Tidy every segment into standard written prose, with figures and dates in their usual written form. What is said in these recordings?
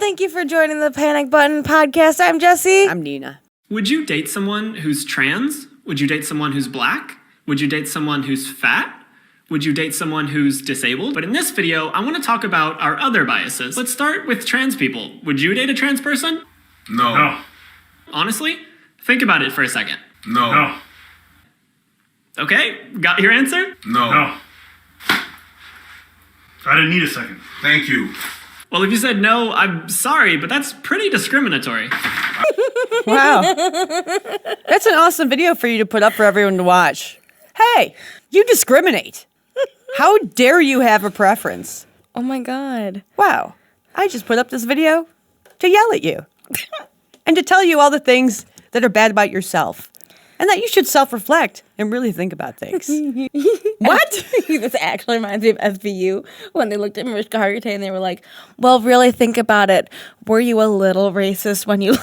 Thank you for joining the Panic Button podcast. I'm Jesse. I'm Nina. Would you date someone who's trans? Would you date someone who's black? Would you date someone who's fat? Would you date someone who's disabled? But in this video, I want to talk about our other biases. Let's start with trans people. Would you date a trans person? No. Honestly, think about it for a second. No. Okay, got your answer? No. I didn't need a second. Thank you. Well, if you said no, I'm sorry, but that's pretty discriminatory. Wow. That's an awesome video for you to put up for everyone to watch. Hey, you discriminate. How dare you have a preference? Oh my god. Wow. I just put up this video to yell at you. And to tell you all the things that are bad about yourself. And that you should self-reflect and really think about things. What? This actually reminds me of SVU when they looked at Mariska Hargitay and they were like, well, really think about it. Were you a little racist when you...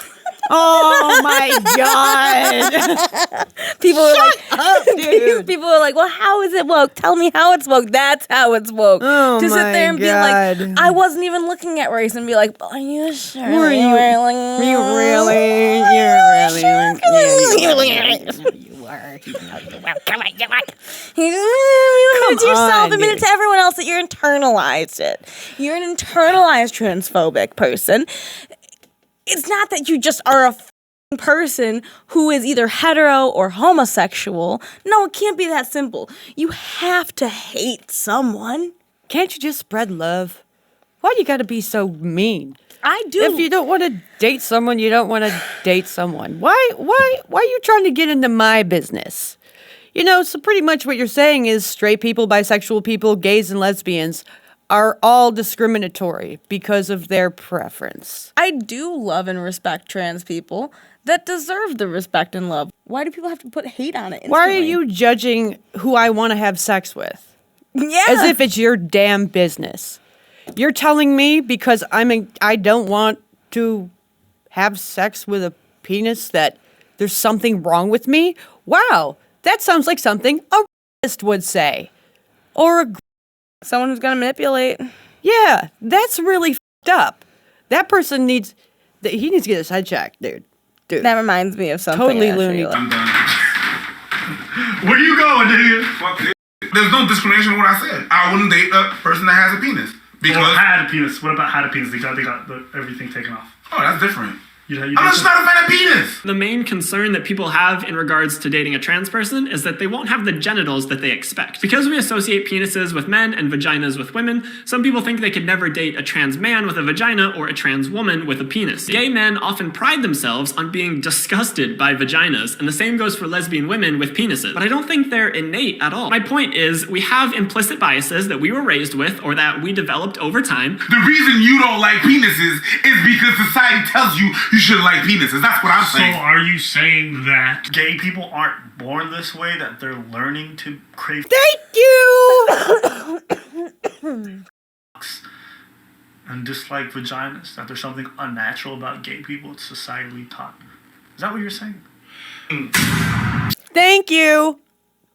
Oh my God. People were Shut up, dude. People were like, well, how is it woke? Tell me how it's woke. That's how it's woke. Oh to sit my there and God. be like, I wasn't even looking at race and be like, are you sure? Were you really? You really? Come on, to yourself, admit it to everyone else that you're internalized it. You're an internalized transphobic person. It's not that you just are a person who is either hetero or homosexual. No, it can't be that simple. You have to hate someone. Can't you just spread love? Why do you gotta be so mean? I do. If you don't want to date someone, you don't want to date someone. Why are you trying to get into my business? You know, so pretty much what you're saying is straight people, bisexual people, gays and lesbians are all discriminatory because of their preference. I do love and respect trans people that deserve the respect and love. Why do people have to put hate on it instantly? Why are you judging who I want to have sex with? Yeah. As if it's your damn business. You're telling me because I don't want to have sex with a penis that there's something wrong with me? Wow, that sounds like something a racist would say. Or someone who's gonna manipulate. Yeah, that's really f***ed up. That person needs to get his head checked, dude. That reminds me of something. Totally actually. loony. I'm done. Where you going, nigga? Fuck it. There's no discrimination in what I said. I wouldn't date a person that has a penis. Because Or had a penis. What about had a penis? They got everything taken off. oh, that's different. You I'm just not a fan of penis. The main concern that people have in regards to dating a trans person is that they won't have the genitals that they expect. Because we associate penises with men and vaginas with women, some people think they could never date a trans man with a vagina or a trans woman with a penis. Gay men often pride themselves on being disgusted by vaginas, and the same goes for lesbian women with penises. But I don't think they're innate at all. My point is, we have implicit biases that we were raised with or that we developed over time. The reason you don't like penises is because society tells you you shouldn't like penises. That's what I'm So saying. are you saying that gay people aren't born this way, that they're learning to crave Thank you! and dislike vaginas? That there's something unnatural about gay people? It's societally taught. Is that what you're saying? Thank you.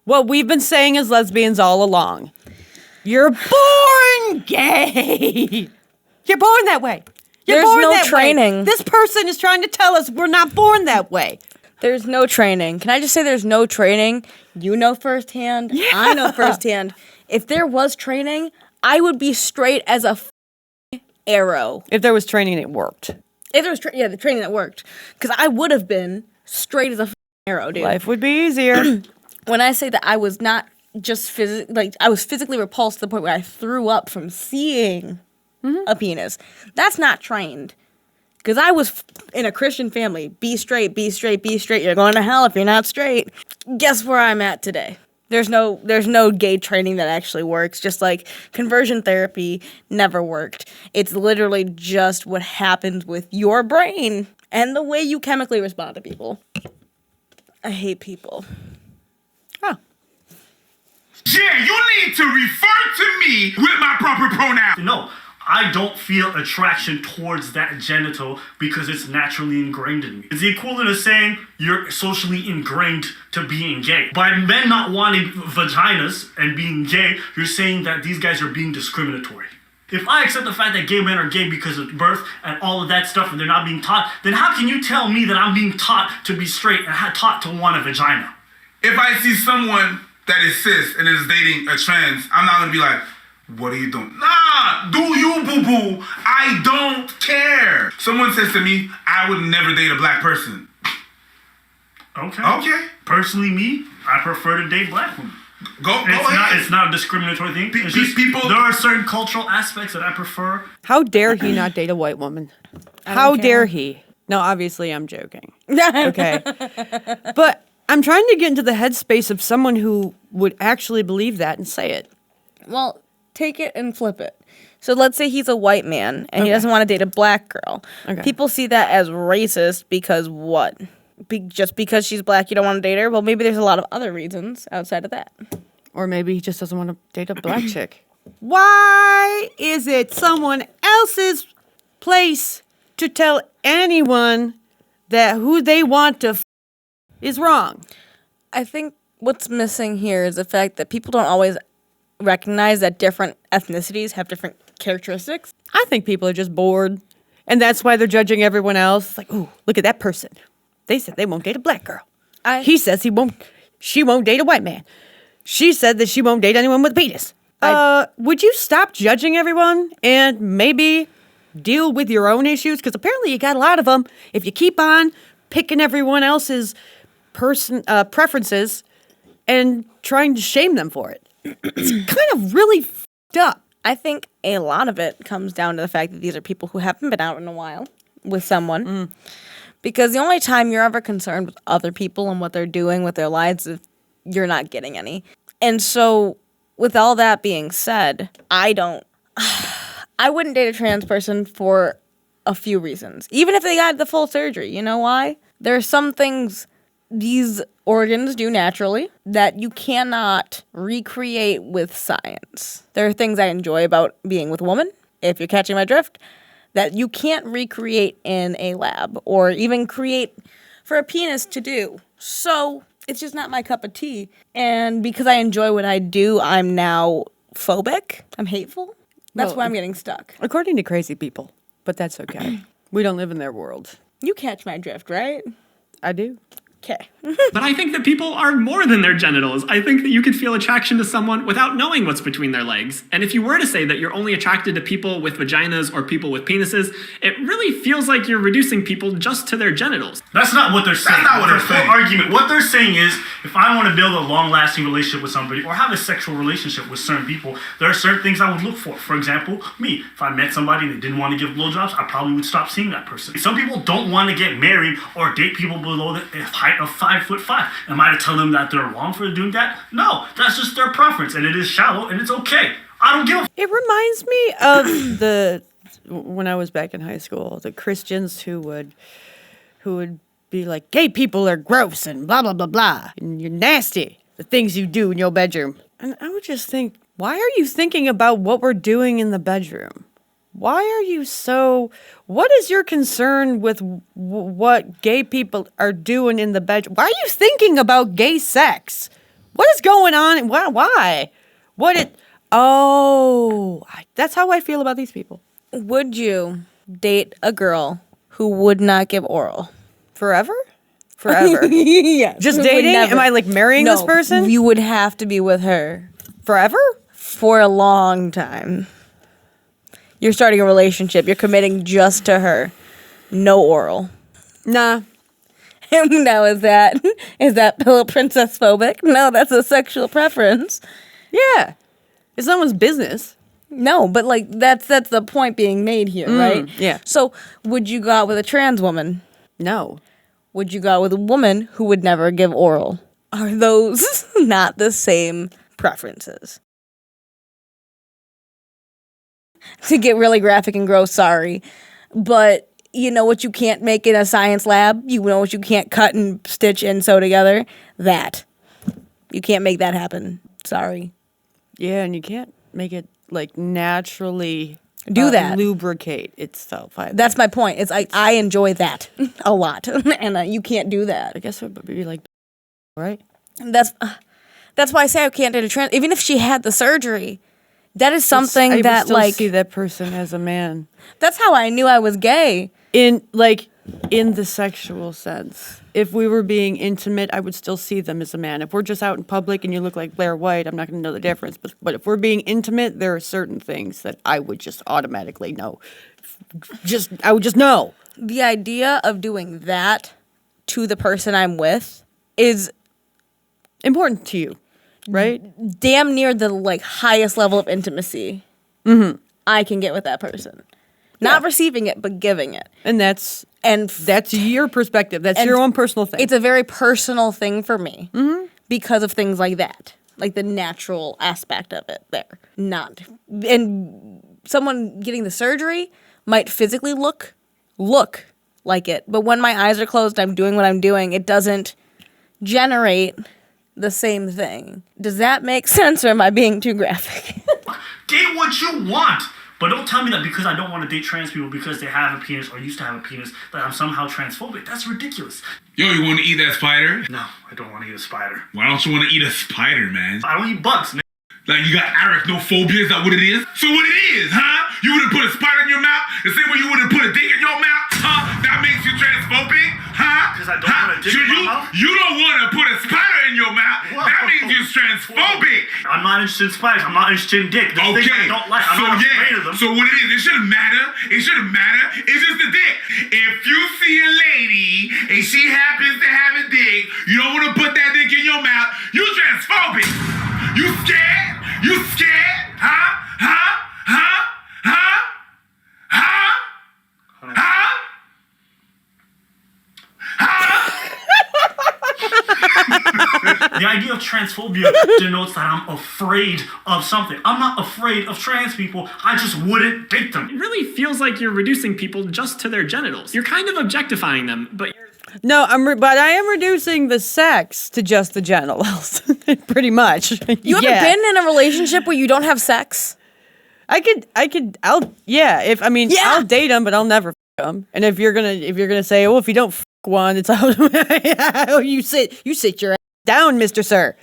What we've been saying as lesbians all along. You're born gay. You're born that way. You're There's born no that way. training. This person is trying to tell us we're not born that way. There's no training. Can I just say there's no training? You know firsthand. Yeah. I know firsthand. If there was training, I would be straight as a arrow. If there was training, it worked. If there was the training that worked. Because I would have been straight as a arrow, dude. Life would be easier. When I say that I was not just I was physically repulsed to the point where I threw up from seeing a penis. That's not trained. Because I was in a Christian family. Be straight, be straight, be straight. You're going to hell if you're not straight. Guess where I'm at today? There's no gay training that actually works. Just like conversion therapy never worked. It's literally just what happens with your brain and the way you chemically respond to people. I hate people. Oh. Yeah, you need to refer to me with my proper pronoun. No, I don't feel attraction towards that genital because it's naturally ingrained in me. It's the equivalent of saying you're socially ingrained to being gay. By men not wanting vaginas and being gay, you're saying that these guys are being discriminatory. If I accept the fact that gay men are gay because of birth and all of that stuff and they're not being taught, then how can you tell me that I'm being taught to be straight and taught to want a vagina? If I see someone that is cis and is dating a trans, I'm not gonna be like, what are you doing? Nah, do you, boo-boo. I don't care. Someone says to me, I would never date a black person. Okay. Personally, me, I prefer to date black women. Go ahead. It's not a discriminatory thing. It's just, people. There are certain cultural aspects that I prefer. How dare he not date a white woman? How dare he? No, obviously I'm joking. Okay. But I'm trying to get into the headspace of someone who would actually believe that and say it. Well, take it and flip it. So let's say he's a white man and he doesn't want to date a black girl. Okay. People see that as racist because what? Just because she's black, you don't want to date her? Well, maybe there's a lot of other reasons outside of that. Or maybe he just doesn't want to date a black chick. Why is it someone else's place to tell anyone that who they want to is wrong? I think what's missing here is the fact that people don't always recognize that different ethnicities have different characteristics. I think people are just bored. And that's why they're judging everyone else. It's like, ooh, look at that person. They said they won't date a black girl. He says she won't date a white man. She said that she won't date anyone with a penis. Would you stop judging everyone and maybe deal with your own issues? Because apparently you got a lot of them. If you keep on picking everyone else's preferences and trying to shame them for it. It's kind of really f***ed up. I think a lot of it comes down to the fact that these are people who haven't been out in a while with someone. Because the only time you're ever concerned with other people and what they're doing with their lives is if you're not getting any. And so, with all that being said, I wouldn't date a trans person for a few reasons. Even if they got the full surgery. You know why? There are some things these organs do naturally that you cannot recreate with science. There are things I enjoy about being with a woman, if you're catching my drift, that you can't recreate in a lab or even create for a penis to do. So it's just not my cup of tea. And because I enjoy what I do, I'm now phobic. I'm hateful. That's why I'm getting stuck. According to crazy people. But that's okay. We don't live in their world. You catch my drift, right? I do. Okay. But I think that people are more than their genitals. I think that you could feel attraction to someone without knowing what's between their legs. And if you were to say that you're only attracted to people with vaginas or people with penises, it really feels like you're reducing people just to their genitals. That's not what they're saying. That's not what they're saying. Argument. What they're saying is, if I want to build a long-lasting relationship with somebody or have a sexual relationship with certain people, there are certain things I would look for. For example, me. If I met somebody and they didn't want to give blowjobs, I probably would stop seeing that person. Some people don't want to get married or date people below the height of 5'5". Am I to tell them that they're wrong for doing that? No, that's just their preference, and it is shallow, and it's okay. I don't give a It reminds me of when I was back in high school, the Christians who would be like, gay people are gross and blah, blah, blah, blah. And you're nasty, the things you do in your bedroom. And I would just think, why are you thinking about what we're doing in the bedroom? Why are you what is your concern with what gay people are doing in the bedroom? Why are you thinking about gay sex? What is going on? Why? That's how I feel about these people. Would you date a girl who would not give oral? Forever? Forever. Yes. Just Would dating? never. Am I like marrying this No, person? You would have to be with her Forever? for a long time. You're starting a relationship. You're committing just to her. No oral. Nah. Now, is that pillow princess phobic? No, that's a sexual preference. Yeah. It's someone's business. No, but like that's the point being made here, right? Yeah. So, would you go out with a trans woman? No. Would you go out with a woman who would never give oral? Are those not the same preferences? To get really graphic and gross, sorry. But you know what you can't make in a science lab? You know what you can't cut and stitch and sew together? That. You can't make that happen. Sorry. Yeah, and you can't make it like naturally do that. Lubricate itself. That's my point. It's I enjoy that a lot. And you can't do that. I guess it would be like, right? That's why I say I can't date a trans. Even if she had the surgery, That is something I would that, still like, see that person as a man. that's how I knew I was gay. In the sexual sense. If we were being intimate, I would still see them as a man. If we're just out in public and you look like Blair White, I'm not going to know the difference. But if we're being intimate, there are certain things that I would just automatically know. I would just know. The idea of doing that to the person I'm with is Important to you, right? damn near the, like, highest level of intimacy I can get with that person. Not receiving it, but giving it. And that's And your perspective. That's and your own personal thing. It's a very personal thing for me because of things like that, like the natural aspect of it there. And someone getting the surgery might physically look like it, but when my eyes are closed, I'm doing what I'm doing. It doesn't generate the same thing. Does that make sense, or am I being too graphic? Date what you want. But don't tell me that because I don't want to date trans people because they have a penis or used to have a penis that I'm somehow transphobic. That's ridiculous. Yo, you want to eat that spider? No, I don't want to eat a spider. Why don't you want to eat a spider, man? I don't eat bugs, man. Like, you got arachnophobia? Is that what it is? So what it is, huh? You wouldn't put a spider in your mouth the same way you wouldn't put a dick in your mouth? Huh? That makes you transphobic? Huh? Because I don't want a dick in my mouth? You don't want to put a spider in your mouth? Whoa. That means you're transphobic. I'm not interested in spiders. I'm not interested in dick. The things I don't like. I'm not afraid of them. So what it is, it shouldn't matter. It shouldn't matter. It's just a dick. If you see a lady and she happens to have a dick, you don't want to put that dick in your mouth, you transphobic. You scared? You scared? Huh? Huh? Huh? Huh? Huh? Huh? The idea of transphobia denotes that I'm afraid of something. I'm not afraid of trans people. I just wouldn't date them. It really feels like you're reducing people just to their genitals. You're kind of objectifying them, but you're... No, but I am reducing the sex to just the genitals, pretty much. You ever been in a relationship where you don't have sex? I'll date them, but I'll never f them. And if you're gonna say, well, if you don't f one, it's all you sit your ass down, Mr. Sir.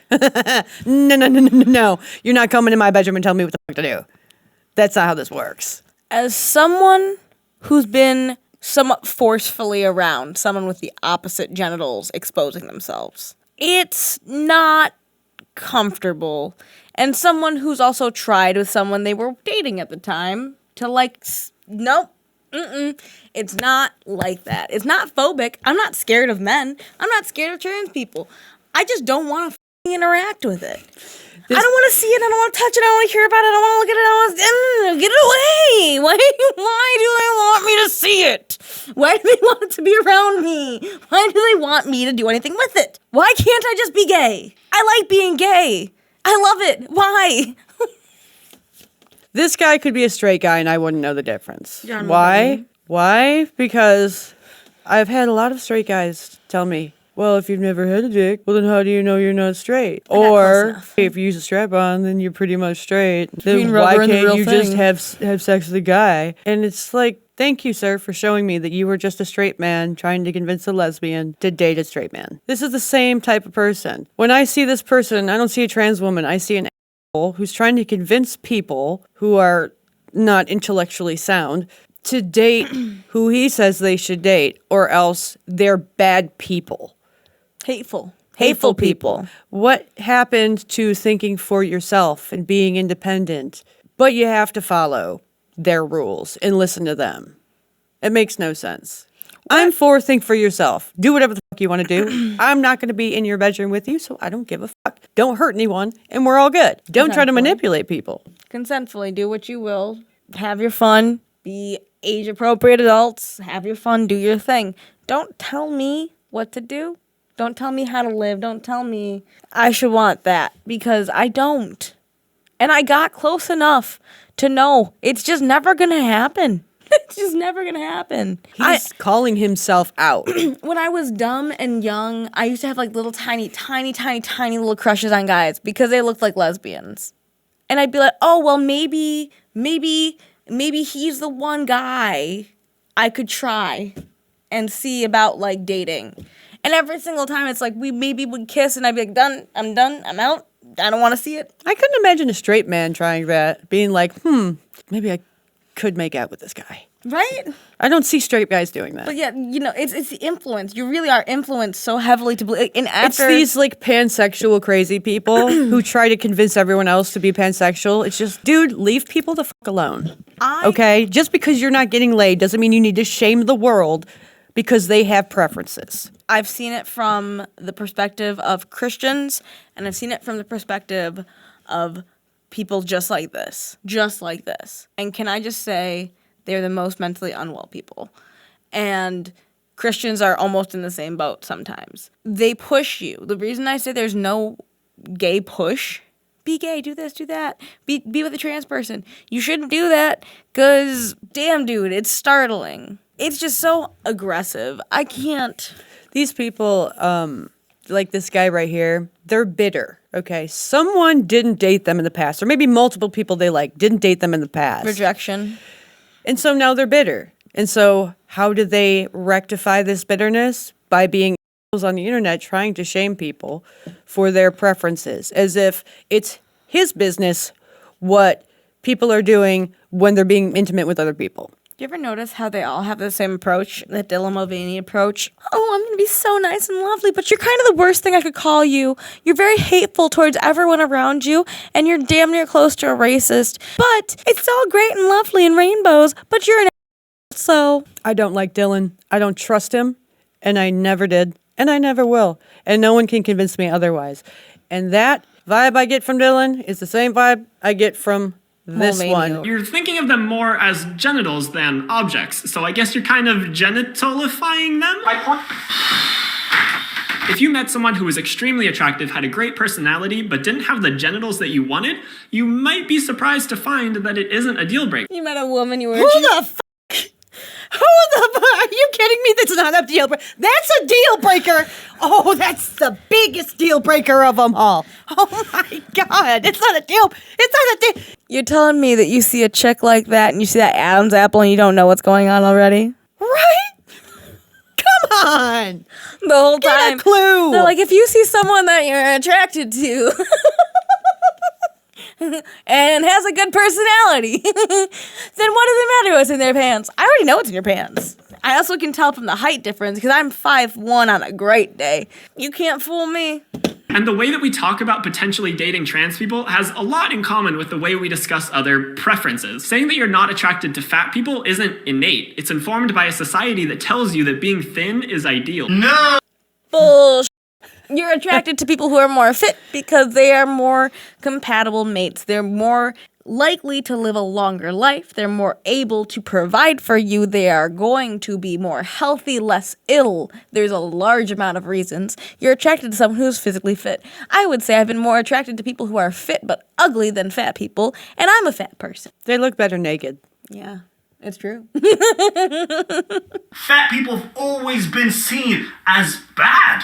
No, you're not coming in my bedroom and telling me what the fuck to do. That's not how this works. As someone who's been somewhat forcefully around someone with the opposite genitals exposing themselves, it's not comfortable. And someone who's also tried with someone they were dating at the time to, like, nope, it's not like that. It's not phobic. I'm not scared of men. I'm not scared of trans people. I just don't want to interact with it. I don't want to see it. I don't want to touch it. I don't want to hear about it. I don't want to look at it. I don't want to get it away. Why do they want me to see it? Why do they want it to be around me? Why do they want me to do anything with it? Why can't I just be gay? I like being gay. I love it. Why? This guy could be a straight guy and I wouldn't know the difference. John, Why? Why? Because I've had a lot of straight guys tell me, well, if you've never had a dick, well, then how do you know you're not straight? got close Or enough. if you use a strap-on, then you're pretty much straight. Between Then rubber why and the can't real you just thing. have sex with a guy? And it's like, thank you, sir, for showing me that you were just a straight man trying to convince a lesbian to date a straight man. This is the same type of person. When I see this person, I don't see a trans woman. I see an asshole who's trying to convince people who are not intellectually sound to date who he says they should date, or else they're bad people. Hateful people. What happened to thinking for yourself and being independent? But you have to follow their rules and listen to them. It makes no sense. I'm for think for yourself. Do whatever the fuck you want to do. I'm not going to be in your bedroom with you, so I don't give a fuck. Don't hurt anyone, and we're all good. Don't try to manipulate people. Consentfully, do what you will. Have your fun. Be age-appropriate adults. Have your fun. Do your thing. Don't tell me what to do. Don't tell me how to live. Don't tell me I should want that, because I don't. And I got close enough to know it's just never going to happen. It's just never going to happen. He's calling himself out. When I was dumb and young, I used to have like little tiny little crushes on guys because they looked like lesbians. And I'd be like, oh, well, maybe he's the one guy I could try and see about, like, dating. And every single time it's like we maybe would kiss and I'd be like, done, I'm out. I don't want to see it. I couldn't imagine a straight man trying that, being like, maybe I could make out with this guy. Right? I don't see straight guys doing that. But yeah, it's the influence. You really are influenced so heavily to believe. And It's after these like pansexual crazy people who try to convince everyone else to be pansexual. It's just, dude, leave people the fuck alone. Okay? Just because you're not getting laid doesn't mean you need to shame the world because they have preferences. I've seen it from the perspective of Christians, and I've seen it from the perspective of people just like this. And can I just say, they're the most mentally unwell people. And Christians are almost in the same boat sometimes. They push you. The reason I say there's no gay push, be gay, do this, do that, be with a trans person. You shouldn't do that because, damn, dude, it's startling. It's just so aggressive. I can't. These people, like this guy right here, they're bitter, okay? Someone didn't date them in the past, or maybe multiple people they like didn't date them in the past. Rejection. And so now they're bitter. And so how do they rectify this bitterness? By being on the internet trying to shame people for their preferences, as if it's his business what people are doing when they're being intimate with other people. Do you ever notice how they all have the same approach, that Dylan Mulvaney approach? Oh, I'm going to be so nice and lovely, but you're kind of the worst thing I could call you. You're very hateful towards everyone around you, and you're damn near close to a racist. But it's all great and lovely and rainbows, but you're an so. I don't like Dylan. I don't trust him, and I never did, and I never will. And no one can convince me otherwise. And that vibe I get from Dylan is the same vibe I get from this Mulvaney. one. You're thinking of them more as genitals than objects, so I guess you're kind of genitalifying them? My point. If you met someone who was extremely attractive, had a great personality, but didn't have the genitals that you wanted, you might be surprised to find that it isn't a deal breaker. You met a woman, you were Who the fuck? Who the fuck? Are you kidding me? That's not a deal breaker. That's a deal breaker. Oh, that's the biggest deal breaker of them all. Oh my God. It's not a deal. You're telling me that you see a chick like that and you see that Adam's apple and you don't know what's going on already? Right? Come on. The whole Get time. a clue. They're like, if you see someone that you're attracted to and has a good personality, then what does it matter what's in their pants? I already know what's in your pants. I also can tell from the height difference because I'm 5'1" on a great day. You can't fool me. And the way that we talk about potentially dating trans people has a lot in common with the way we discuss other preferences. Saying that you're not attracted to fat people isn't innate. It's informed by a society that tells you that being thin is ideal. No. Bullshit. You're attracted to people who are more fit because they are more compatible mates. They're more likely to live a longer life. They're more able to provide for you. They are going to be more healthy, less ill. There's a large amount of reasons. You're attracted to someone who's physically fit. I would say I've been more attracted to people who are fit but ugly than fat people, and I'm a fat person. They look better naked. Yeah, it's true. Fat people have always been seen as bad.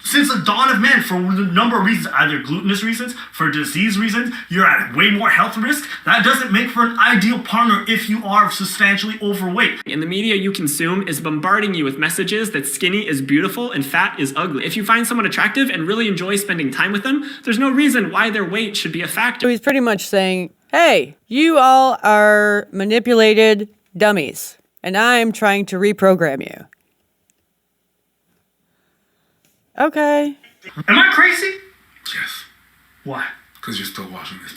Since the dawn of man, for a number of reasons, either glutinous reasons, for disease reasons, you're at way more health risk. That doesn't make for an ideal partner if you are substantially overweight. And the media you consume is bombarding you with messages that skinny is beautiful and fat is ugly. If you find someone attractive and really enjoy spending time with them, there's no reason why their weight should be a So factor. he's pretty much saying, hey, you all are manipulated dummies, and I'm trying to reprogram you. Okay. Am I crazy? Yes, Why? because you're still watching this.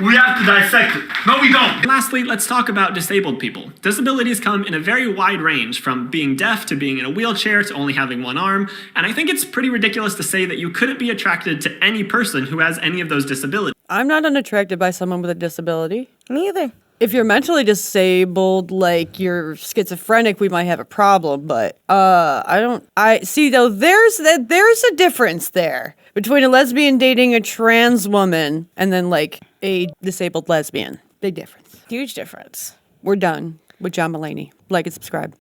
We have to dissect it. No, we don't. Lastly, let's talk about disabled people. Disabilities come in a very wide range, from being deaf to being in a wheelchair to only having one arm, and I think it's pretty ridiculous to say that you couldn't be attracted to any person who has any of those disabilities. I'm not unattracted by someone with a disability. Me either. If you're mentally disabled, like you're schizophrenic, we might have a problem. But I see though. There's a difference there between a lesbian dating a trans woman and then like a disabled lesbian. Big difference. Huge difference. We're done with John Mulaney. Like and subscribe.